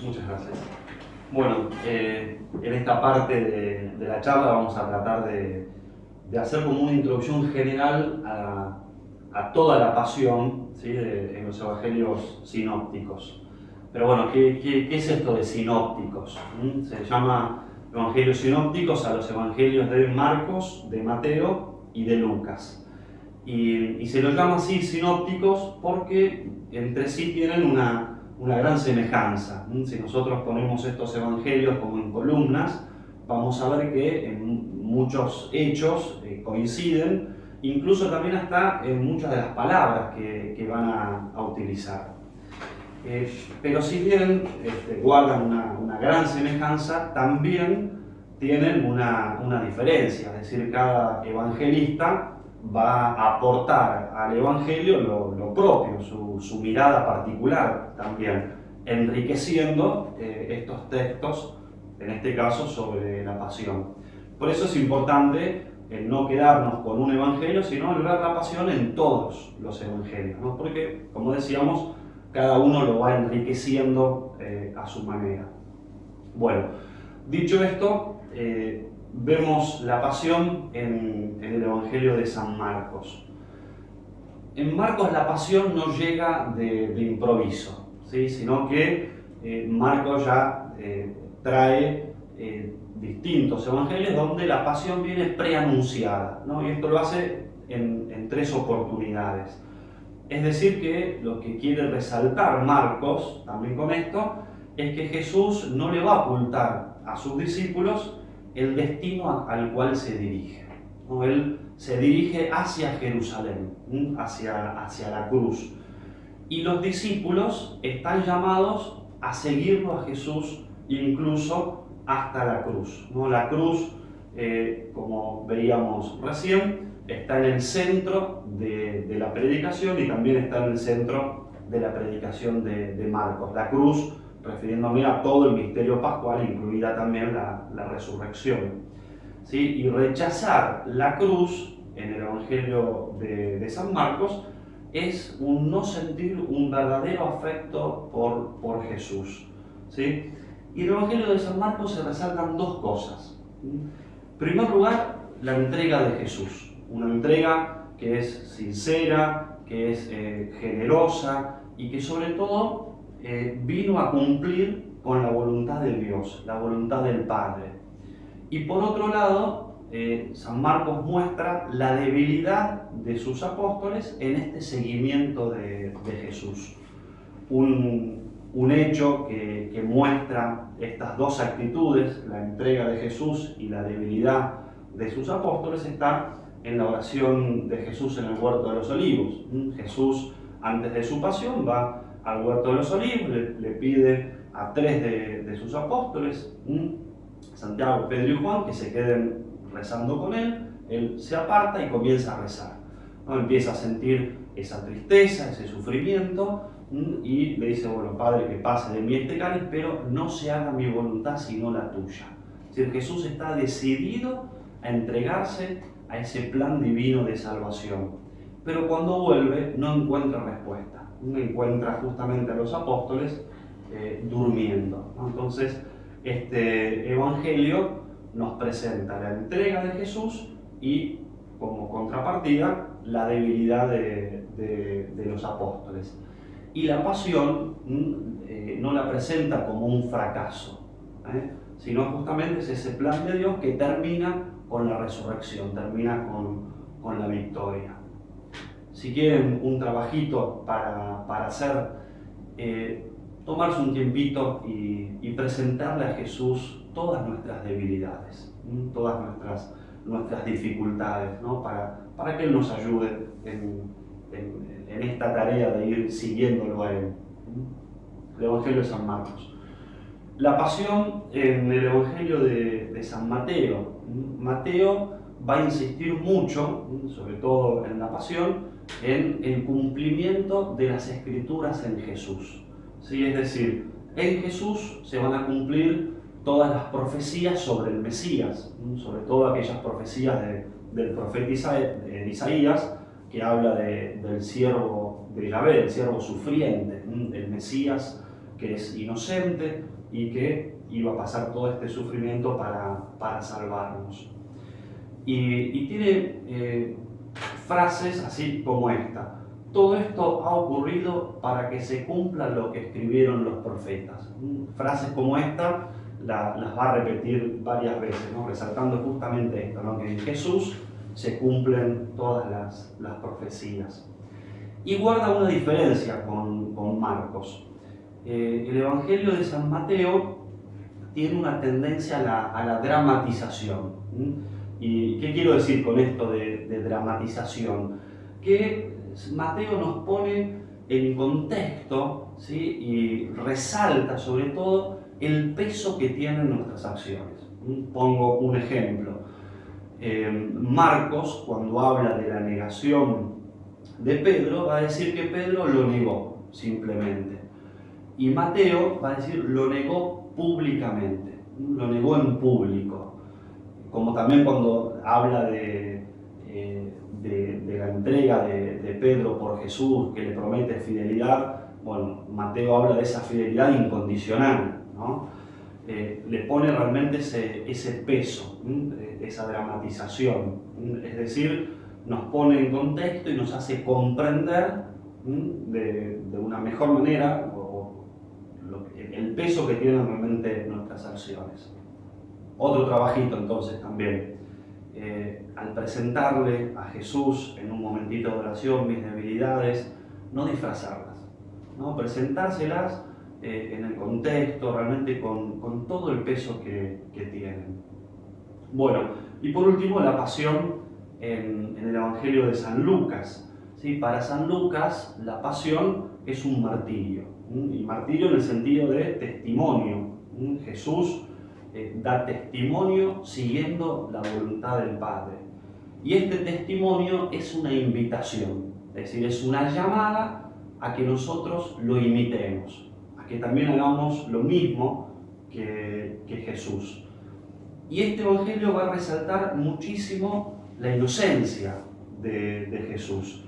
Muchas gracias. Bueno, en esta parte de la charla vamos a tratar de hacer como una introducción general a toda la pasión, ¿sí?, en los evangelios sinópticos. Pero bueno, ¿qué es esto de sinópticos? Se llama evangelios sinópticos a los evangelios de Marcos, de Mateo y de Lucas. Y se los llama así sinópticos porque entre sí tienen una gran semejanza. Si nosotros ponemos estos evangelios como en columnas, vamos a ver que en muchos hechos coinciden, incluso también hasta en muchas de las palabras que van a utilizar. Pero si bien guardan una gran semejanza, también tienen una diferencia, es decir, cada evangelista va a aportar al evangelio lo propio, su mirada particular también, enriqueciendo estos textos, en este caso sobre la pasión. Por eso es importante no quedarnos con un evangelio, sino ver la pasión en todos los evangelios, ¿no? Porque, como decíamos, cada uno lo va enriqueciendo a su manera. Bueno, dicho esto, vemos la pasión en el Evangelio de San Marcos. En Marcos la pasión no llega de improviso, ¿sí?, sino que Marcos ya trae distintos evangelios donde la pasión viene preanunciada, ¿no? Y esto lo hace en tres oportunidades. Es decir, que lo que quiere resaltar Marcos también con esto es que Jesús no le va a ocultar a sus discípulos el destino al cual se dirige, ¿no? Él se dirige hacia Jerusalén, hacia la cruz. Y los discípulos están llamados a seguirlo a Jesús incluso hasta la cruz, ¿no? La cruz, como veíamos recién, está en el centro de la predicación y también está en el centro de la predicación de Marcos. La cruz, refiriéndome a todo el misterio pascual, incluida también la resurrección, ¿sí? Y rechazar la cruz en el Evangelio de San Marcos es un no sentir un verdadero afecto por Jesús, ¿sí? Y en el Evangelio de San Marcos se resaltan dos cosas. En primer lugar, la entrega de Jesús. Una entrega que es sincera, que es generosa y que sobre todo vino a cumplir con la voluntad de Dios, la voluntad del Padre. Y por otro lado, San Marcos muestra la debilidad de sus apóstoles en este seguimiento de Jesús. Un hecho que muestra estas dos actitudes, la entrega de Jesús y la debilidad de sus apóstoles, está en la oración de Jesús en el Huerto de los Olivos. Jesús, antes de su pasión, va al Huerto de los Olivos, le pide a tres de sus apóstoles, Santiago, Pedro y Juan, que se queden rezando con él se aparta y comienza a rezar, ¿no? Empieza a sentir esa tristeza, ese sufrimiento, y le dice, bueno, Padre, que pase de mí este cáliz, pero no se haga mi voluntad sino la tuya. Es decir, Jesús está decidido a entregarse a ese plan divino de salvación. Pero cuando vuelve no encuentra respuesta, no encuentra justamente a los apóstoles durmiendo, ¿no? Entonces, este evangelio nos presenta la entrega de Jesús y, como contrapartida, la debilidad de los apóstoles. Y la pasión no la presenta como un fracaso, sino justamente es ese plan de Dios que termina con la resurrección, termina con la victoria. Si quieren un trabajito para hacer, tomarse un tiempito y presentarle a Jesús todas nuestras debilidades, todas nuestras dificultades, ¿no? Para que Él nos ayude en esta tarea de ir siguiéndolo a Él. El Evangelio de San Marcos. La pasión en el Evangelio de San Mateo. Mateo va a insistir mucho, sobre todo en la pasión, en el cumplimiento de las Escrituras en Jesús. ¿Sí? Es decir, en Jesús se van a cumplir todas las profecías sobre el Mesías, sobre todo aquellas profecías del profeta Isaías, que habla del siervo de Yahvé, el siervo sufriente, el Mesías que es inocente y que iba a pasar todo este sufrimiento para salvarnos. Y tiene frases así como esta: todo esto ha ocurrido para que se cumpla lo que escribieron los profetas. Frases como esta las va a repetir varias veces, ¿no? Resaltando justamente esto, ¿no? Que en Jesús se cumplen todas las profecías. Y guarda una diferencia con Marcos. El Evangelio de San Mateo tiene una tendencia a la dramatización. ¿Y qué quiero decir con esto de dramatización? Que Mateo nos pone en contexto, ¿sí? Y resalta sobre todo el peso que tienen nuestras acciones. Pongo un ejemplo. Marcos, cuando habla de la negación de Pedro, va a decir que Pedro lo negó, simplemente. Y Mateo va a decir lo negó públicamente, lo negó en público. Como también cuando habla de la entrega de Pedro por Jesús, que le promete fidelidad, bueno, Mateo habla de esa fidelidad incondicional, ¿no? Le pone realmente ese peso, esa dramatización, es decir, nos pone en contexto y nos hace comprender de una mejor manera el peso que tienen realmente nuestras acciones. Otro trabajito entonces también, al presentarle a Jesús en un momentito de oración mis debilidades, no disfrazarlas, ¿no? Presentárselas en el contexto, realmente con todo el peso que tienen. Bueno, y por último la pasión en el Evangelio de San Lucas. ¿Sí? Para San Lucas la pasión es un martirio, y martirio en el sentido de testimonio. Jesús da testimonio siguiendo la voluntad del Padre. Y este testimonio es una invitación, es decir, es una llamada a que nosotros lo imitemos, a que también hagamos lo mismo que Jesús. Y este Evangelio va a resaltar muchísimo la inocencia de Jesús.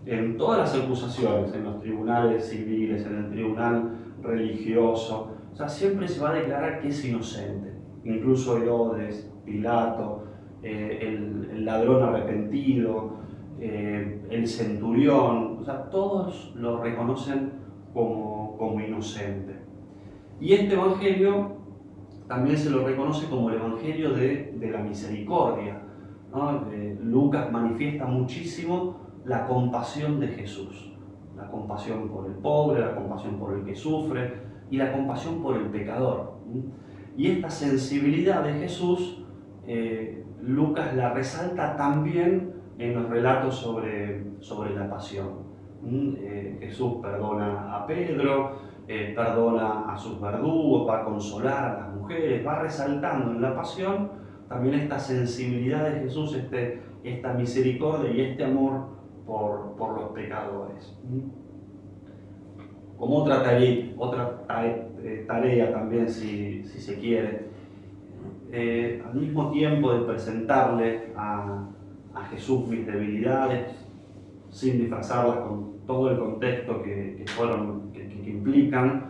En todas las acusaciones, en los tribunales civiles, en el tribunal religioso, o sea, siempre se va a declarar que es inocente. Incluso Herodes, Pilato, el ladrón arrepentido, el centurión, o sea, todos lo reconocen como inocente. Y este Evangelio también se lo reconoce como el Evangelio de la misericordia, ¿no? Lucas manifiesta muchísimo la compasión de Jesús, la compasión por el pobre, la compasión por el que sufre y la compasión por el pecador. Y esta sensibilidad de Jesús, Lucas la resalta también en los relatos sobre la pasión. Jesús perdona a Pedro, perdona a sus verdugos, va a consolar a las mujeres, va resaltando en la pasión también esta sensibilidad de Jesús, esta misericordia y este amor por los pecadores. Como otra tarea también, si se quiere, al mismo tiempo de presentarle a Jesús mis debilidades, sin disfrazarlas con todo el contexto que implican,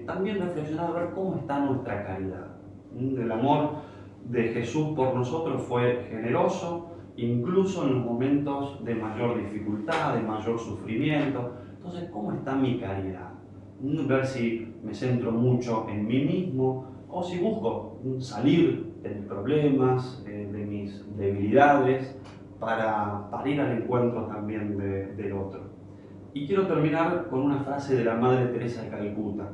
también reflexionar a ver cómo está nuestra caridad. El amor de Jesús por nosotros fue generoso, incluso en los momentos de mayor dificultad, de mayor sufrimiento. Entonces, ¿cómo está mi caridad? Ver si me centro mucho en mí mismo o si busco salir de mis problemas, de mis debilidades, para ir al encuentro también del otro. Y quiero terminar con una frase de la Madre Teresa de Calcuta,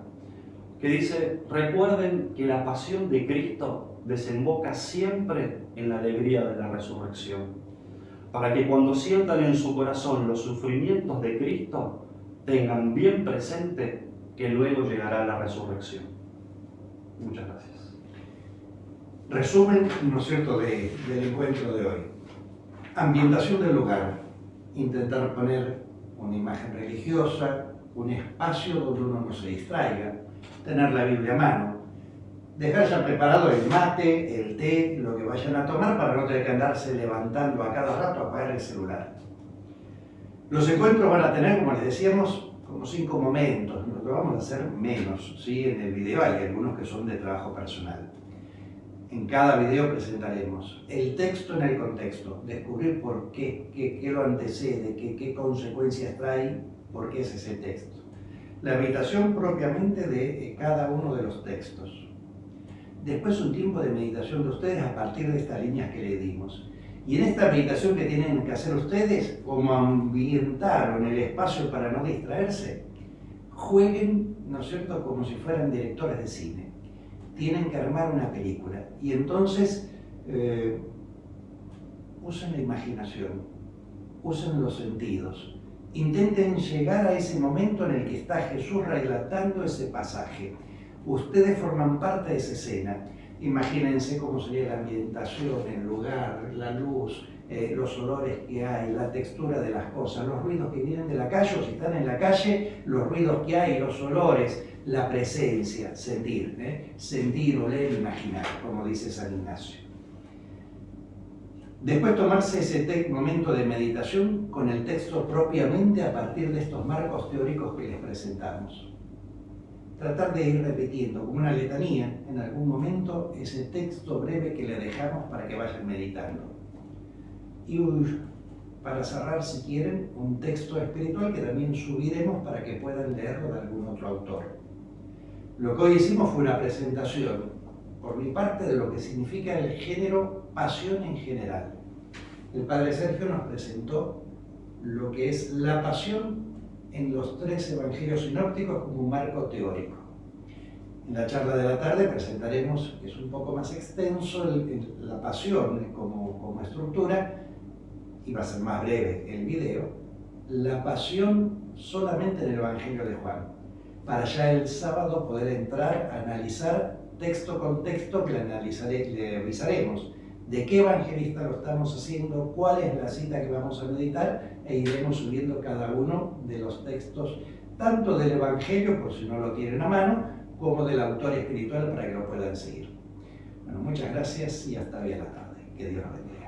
que dice: recuerden que la pasión de Cristo desemboca siempre en la alegría de la resurrección, para que cuando sientan en su corazón los sufrimientos de Cristo, tengan bien presente que luego llegará la resurrección. Muchas gracias. Resumen, ¿no es cierto?, del encuentro de hoy. Ambientación del lugar. Intentar poner una imagen religiosa, un espacio donde uno no se distraiga, tener la Biblia a mano, dejar ya preparado el mate, el té, lo que vayan a tomar para no tener que andarse levantando a cada rato a apagar el celular. Los encuentros van a tener, como les decíamos, como 5 momentos, lo vamos a hacer menos, ¿sí? En el video hay algunos que son de trabajo personal. En cada video presentaremos el texto en el contexto, descubrir por qué lo antecede, qué consecuencias trae, por qué es ese texto. La meditación propiamente de cada uno de los textos. Después un tiempo de meditación de ustedes a partir de estas líneas que le dimos. Y en esta meditación que tienen que hacer ustedes, como ambientaron el espacio para no distraerse, jueguen, ¿no es cierto?, como si fueran directores de cine. Tienen que armar una película y entonces usen la imaginación, usen los sentidos, intenten llegar a ese momento en el que está Jesús relatando ese pasaje. Ustedes forman parte de esa escena. Imagínense cómo sería la ambientación, el lugar, la luz, los olores que hay, la textura de las cosas, los ruidos que vienen de la calle, o si están en la calle, los ruidos que hay, los olores, la presencia, sentir, sentir, oler, imaginar, como dice San Ignacio. Después tomarse ese momento de meditación con el texto propiamente a partir de estos marcos teóricos que les presentamos. Tratar de ir repitiendo como una letanía en algún momento ese texto breve que le dejamos para que vayan meditando. Y para cerrar, si quieren, un texto espiritual que también subiremos para que puedan leerlo de algún otro autor. Lo que hoy hicimos fue una presentación, por mi parte, de lo que significa el género pasión en general. El Padre Sergio nos presentó lo que es la pasión en los 3 evangelios sinópticos como un marco teórico. En la charla de la tarde presentaremos, que es un poco más extenso, la pasión como estructura, y va a ser más breve el video, la pasión solamente en el Evangelio de Juan, para ya el sábado poder entrar a analizar texto con texto que le avisaremos de qué evangelista lo estamos haciendo, cuál es la cita que vamos a meditar, e iremos subiendo cada uno de los textos, tanto del Evangelio, por si no lo tienen a mano, como del autor espiritual para que lo puedan seguir. Bueno, muchas gracias y hasta hoy a la tarde. Que Dios los bendiga.